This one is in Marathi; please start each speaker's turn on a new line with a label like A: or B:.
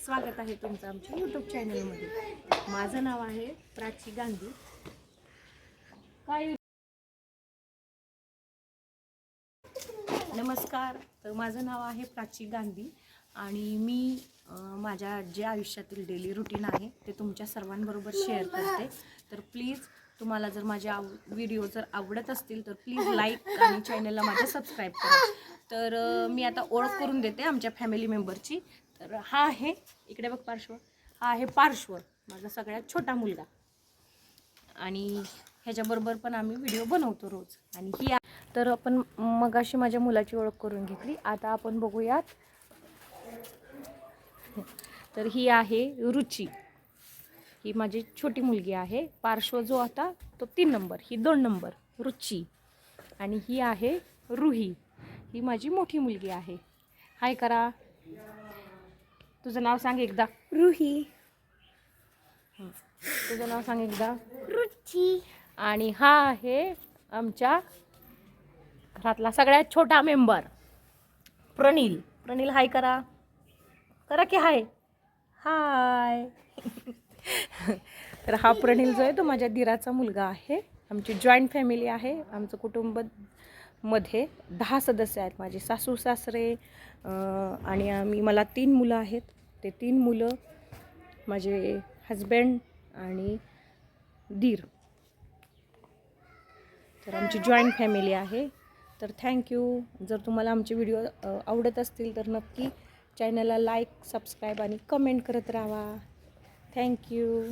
A: स्वागत आहे तुमचं आमच्या यूट्यूब चॅनलमध्ये। माझं नाव आहे प्राची गांधी। नमस्कार, तर माझं नाव आहे प्राची गांधी आणि मी माझ्या जे आयुष्यातील डेली रुटीन आहे ते तुमच्या सर्वांबरोबर शेअर करते। तर प्लीज तुम्हाला जर माझे व्हिडिओ जर आवडत असतील तर प्लीज लाईक आणि चॅनलला माझ्या सबस्क्राईब करा। तर मी आता ओळख करून देते आमच्या फॅमिली मेंबरची। तर हा आहे, इकडे बघ पार्श्व, हा आहे पार्श्व, माझा सगळ्यात छोटा मुलगा आणि ह्याच्याबरोबर पण आम्ही व्हिडिओ बनवतो रोज। आणि ही तर आपण मगाशी माझ्या मुलाची ओळख करून घेतली, आता आपण बघूयात। तर ही आहे रुची, ही माझी छोटी मुलगी आहे। पार्श्व जो आता तो 3 नंबर, ही 2 नंबर रुची। आणि ही आहे रुही, ही माझी मोठी मुलगी आहे। हाय करा, तुझं नाव सांग एकदा।
B: रुही।
A: तुझं नाव सांग एकदा।
B: रुची।
A: आणि हा आहे आमच्या घरातला सगळ्यात छोटा मेंबर प्रणील। प्रणील हाय करा, करा की हाय हाय। तर हा प्रणील जो आहे तो माझ्या दिराचा मुलगा आहे। आमची जॉईंट फॅमिली आहे। आमचं कुटुंब मध्ये 10 सदस्य आहेत, माझे सासू सासरे आणि मला 3 मुलं आहेत। ते 3 मुलं माझे हजबंड आणि दीर। तर आमची जॉईंट फॅमिली आहे। तर थँक्यू। जर तुम्हाला आमचे व्हिडिओ आवडत असतील तर नक्की चॅनलला लाईक, सबस्क्राईब आणि कमेंट करत राहा। थँक्यू।